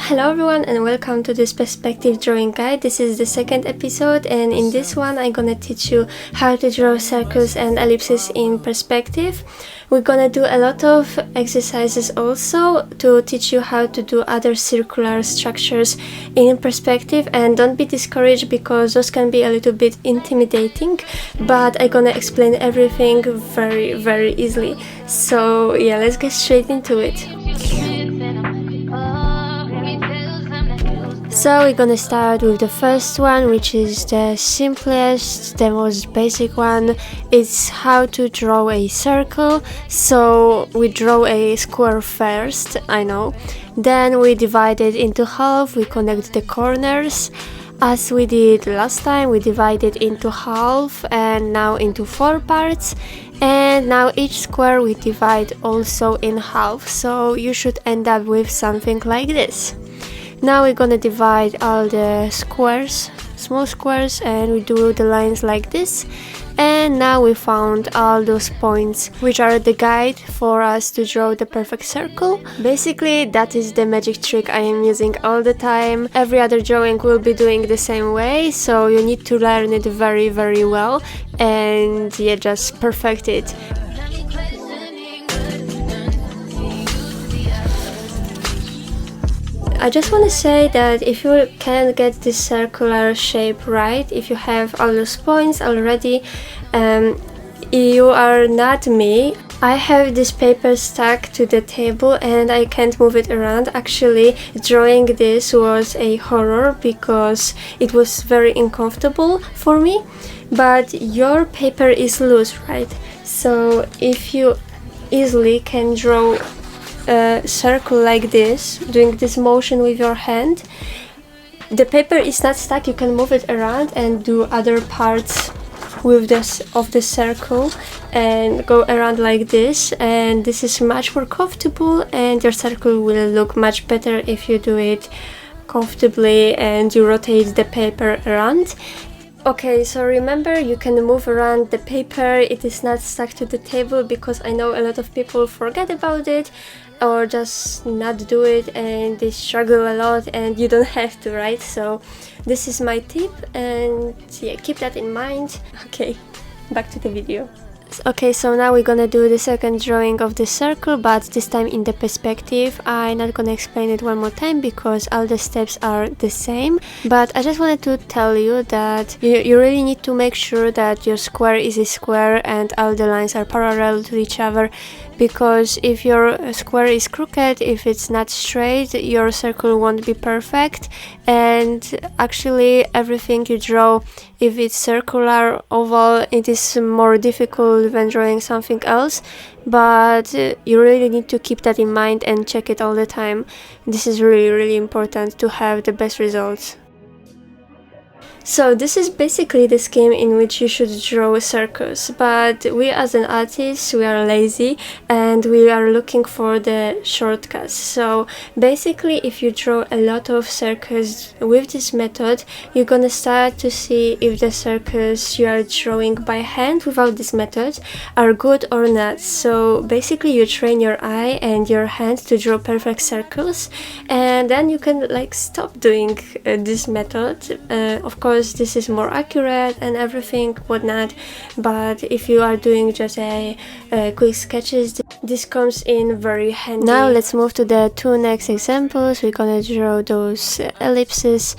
Hello everyone and welcome to this perspective drawing guide. This is the second episode, and in this one I'm gonna teach you how to draw circles and ellipses in perspective. We're gonna do a lot of exercises also to teach you how to do other circular structures in perspective, and don't be discouraged because those can be a little bit intimidating, but I'm gonna explain everything very easily. So yeah, let's get straight into it. So we're gonna start with the first one, which is the simplest, the most basic one. It's how to draw a circle. So we draw a square first, I know. Then we divide it into half, we connect the corners. As we did last time, we divide it into half and now into 4 parts. And now each square we divide also in half. So you should end up with something like this. Now we're gonna divide all the squares, small squares, and we do the lines like this. And now we found all those points which are the guide for us to draw the perfect circle. Basically that is the magic trick I am using all the time. Every other drawing will be doing the same way, so you need to learn it very well and yeah, just perfect it. I just want to say that if you can't get this circular shape right, if you have all those points already, you are not me. I have this paper stuck to the table and I can't move it around. Actually, drawing this was a horror because it was very uncomfortable for me. But your paper is loose, right? So if you easily can draw a circle like this, doing this motion with your hand, the paper is not stuck, you can move it around and do other parts with this of the circle and go around like this, and this is much more comfortable and your circle will look much better if you do it comfortably and you rotate the paper around. Okay, so remember, you can move around the paper, it is not stuck to the table, because I know a lot of people forget about it or just not do it and they struggle a lot, and you don't have to, right? So this is my tip and yeah, keep that in mind. Okay, back to the video. Okay, so now we're gonna do the second drawing of the circle, but this time in the perspective. I'm not gonna explain it one more time because all the steps are the same, but I just wanted to tell you that you really need to make sure that your square is a square and all the lines are parallel to each other, because if your square is crooked, if it's not straight, your circle won't be perfect. And actually everything you draw, if it's circular, oval, it is more difficult than drawing something else, but you really need to keep that in mind and check it all the time. This is really important to have the best results. So this is basically the scheme in which you should draw circles, but we as an artist, we are lazy and we are looking for the shortcuts. So basically if you draw a lot of circles with this method, you're gonna start to see if the circles you are drawing by hand without this method are good or not. So basically you train your eye and your hand to draw perfect circles, and then you can like stop doing this method. Of course this is more accurate and everything whatnot, but if you are doing just a quick sketches, this comes in very handy. Now let's move to the 2 next examples. We're gonna draw those ellipses.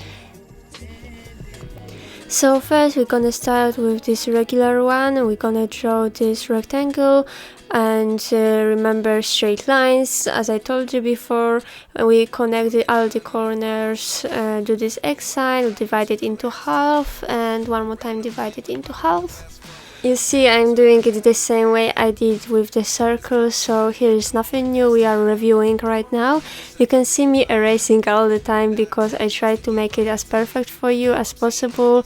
So first we're gonna start with this regular one. We're gonna draw this rectangle and remember straight lines. As I told you before, we connect all the corners, do this X sign, we divide it into half, and one more time divide it into half. You see, I'm doing it the same way I did with the circle, so here is nothing new, we are reviewing right now. You can see me erasing all the time because I try to make it as perfect for you as possible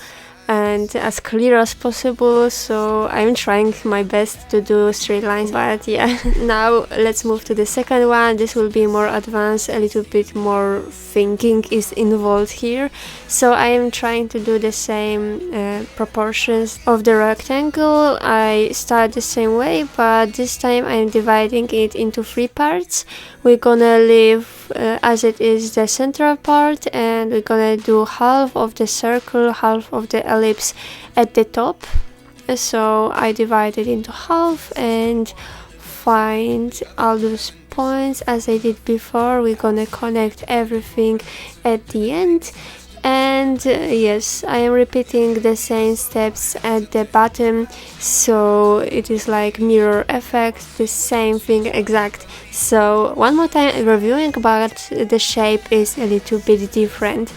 and as clear as possible, so I'm trying my best to do straight lines, but yeah. Now let's move to the second one. This will be more advanced, a little bit more thinking is involved here, so I am trying to do the same proportions of the rectangle. I start the same way, but this time I am dividing it into 3 parts we're gonna leave as it is the central part, and we're gonna do half of the circle, half of the ellipse at the top. So I divide it into half and find all those points as I did before. We're gonna connect everything at the end. And yes, I am repeating the same steps at the bottom, so it is like mirror effect, the same thing exact. So one more time reviewing, but the shape is a little bit different.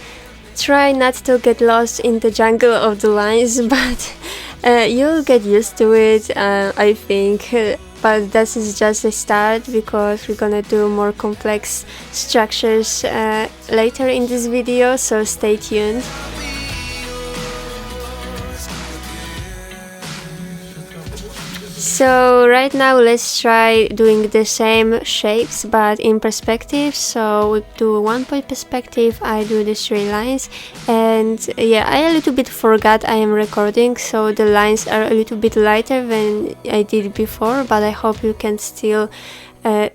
Try not to get lost in the jungle of the lines, but you'll get used to it, I think. But this is just a start, because we're gonna do more complex structures later in this video, so stay tuned. So right now let's try doing the same shapes but in perspective. So we do 1 point perspective, I do the 3 lines, and yeah, I a little bit forgot I am recording, so the lines are a little bit lighter than I did before, but I hope you can still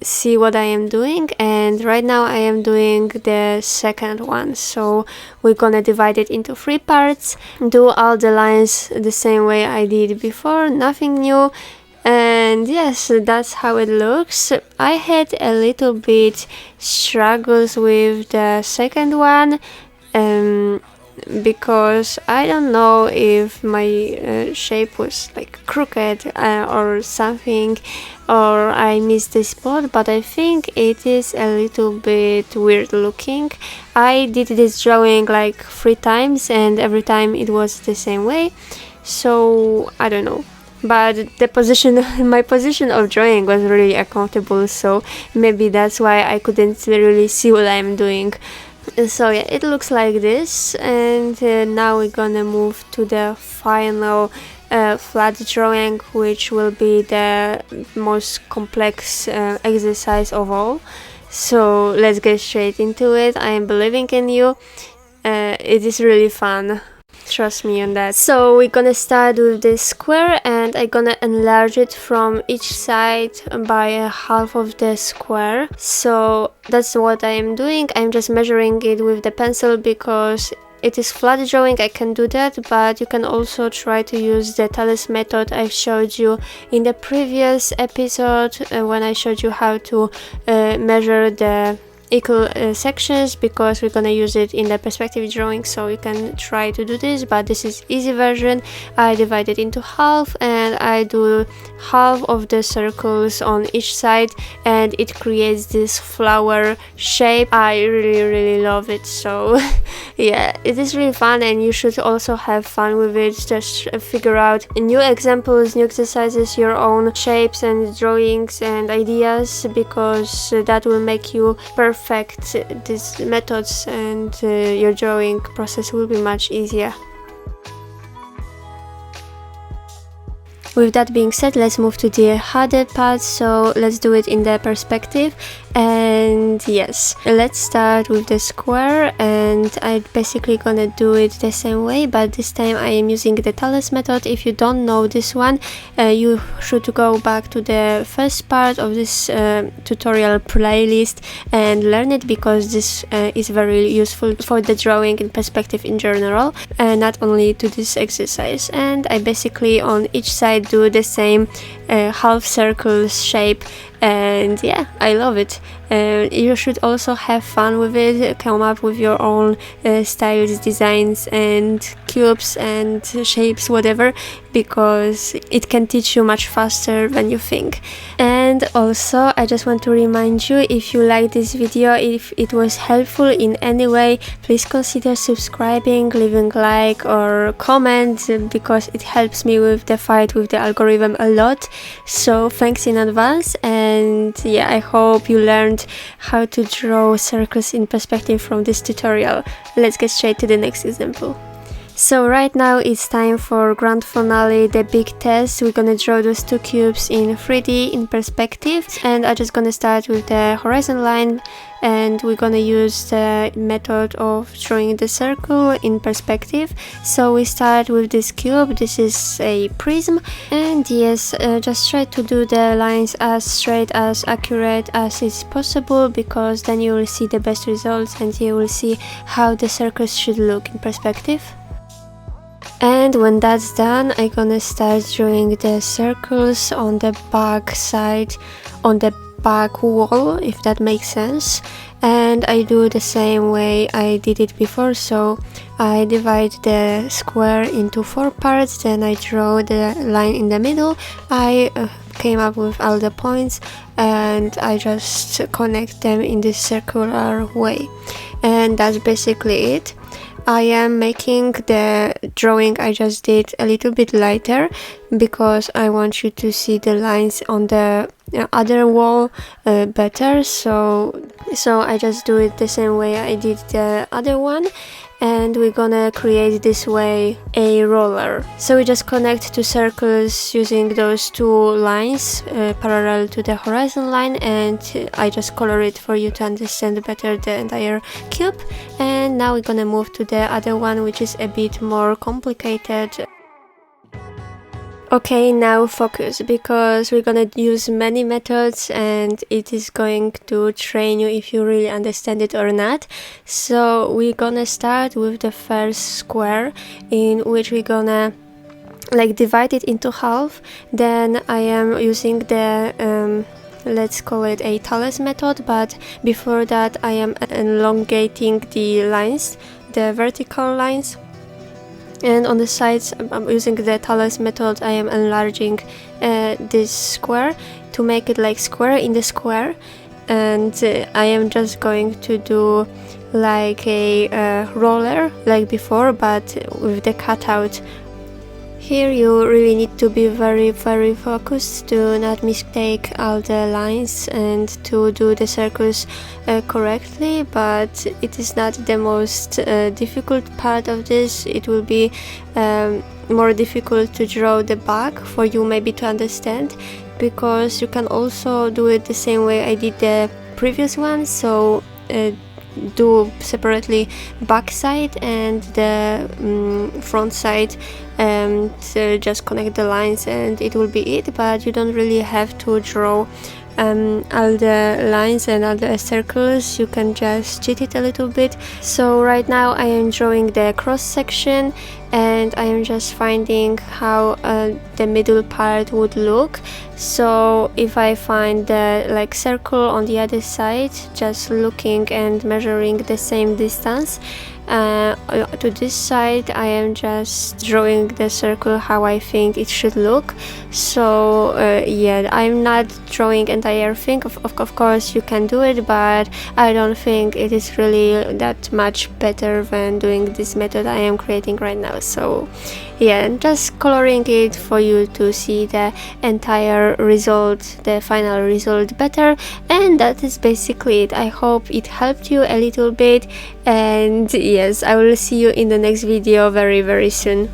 see what I am doing. And right now I am doing the second one, so we're gonna divide it into 3 parts, do all the lines the same way I did before, nothing new. And yes, that's how it looks. I had a little bit struggles with the second one, because I don't know if my shape was like crooked or something, or I missed the spot, but I think it is a little bit weird looking. I did this drawing like 3 times and every time it was the same way, so I don't know. But the position, my position of drawing was really uncomfortable, so maybe that's why I couldn't really see what I'm doing. So yeah, it looks like this, and now we're gonna move to the final flat drawing, which will be the most complex exercise of all. So let's get straight into it. I am believing in you. It is really fun. Trust me on that. So we're gonna start with this square, and I'm gonna enlarge it from each side by a half of the square. So that's what I am doing. I'm just measuring it with the pencil because it is flat drawing. I can do that, but you can also try to use the talus method I showed you in the previous episode when I showed you how to measure the equal sections, because we're gonna use it in the perspective drawing. So you can try to do this, but this is easy version. I divide it into half and I do half of the circles on each side, and it creates this flower shape. I really love it. So yeah, it is really fun, and you should also have fun with it. Just figure out new examples, new exercises, your own shapes and drawings and ideas, because that will make you perfect these methods, and your drawing process will be much easier. With that being said, let's move to the harder part, so let's do it in the perspective. And yes, let's start with the square, and I'm basically gonna do it the same way, but this time I am using the talus method. If you don't know this one, you should go back to the first part of this tutorial playlist and learn it, because this is very useful for the drawing in perspective in general, not only to this exercise. And I basically on each side do the same half circle shape, and yeah, I love it. You should also have fun with it, come up with your own styles, designs and cubes and shapes, whatever, because it can teach you much faster than you think. And also I just want to remind you, if you like this video, if it was helpful in any way, please consider subscribing, leaving like or comment, because it helps me with the fight with the algorithm a lot. So thanks in advance. And yeah, I hope you learned how to draw circles in perspective from this tutorial. Let's get straight to the next example. So right now it's time for grand finale, the big test. We're gonna draw those two cubes in 3D in perspective, and I'm just gonna start with the horizon line, and we're gonna use the method of drawing the circle in perspective. So we start with this cube. This is a prism, and yes, just try to do the lines as straight, as accurate as is possible, because then you will see the best results and you will see how the circles should look in perspective. And when that's done, I'm gonna start drawing the circles on the back side, on the back wall, if that makes sense. And I do the same way I did it before, so I divide the square into 4 parts, then I draw the line in the middle. I came up with all the points and I just connect them in this circular way, and that's basically it. I am making the drawing I just did a little bit lighter because I want you to see the lines on the other wall better, so I just do it the same way I did the other one. And we're gonna create this way a roller. So we just connect two circles using those two lines parallel to the horizon line, and I just color it for you to understand better the entire cube. And now we're gonna move to the other one, which is a bit more complicated. Okay, now focus, because we're gonna use many methods and it is going to train you if you really understand it or not. So we're gonna start with the first square, in which we're gonna like divide it into half. Then I am using the let's call it a talus method, but before that I am elongating the lines, the vertical lines. And on the sides, I'm using the talus method. I am enlarging this square to make it like square in the square. And I am just going to do like a roller like before, but with the cutout. Here you really need to be very focused to not mistake all the lines and to do the circles correctly, but it is not the most difficult part of this. It will be more difficult to draw the back for you maybe to understand, because you can also do it the same way I did the previous one. So do separately back side and the front side, and just connect the lines and it will be it. But you don't really have to draw all the lines and all the circles. You can just cheat it a little bit. So right now I am drawing the cross section, and I am just finding how the middle part would look. So if I find the like circle on the other side, just looking and measuring the same distance to this side, I am just drawing the circle how I think it should look. So yeah, I'm not drawing entire thing. Of course you can do it, but I don't think it is really that much better than doing this method I am creating right now. So yeah, just coloring it for you to see the entire result, the final result better. And that is basically it. I hope it helped you a little bit, and yes, I will see you in the next video very soon.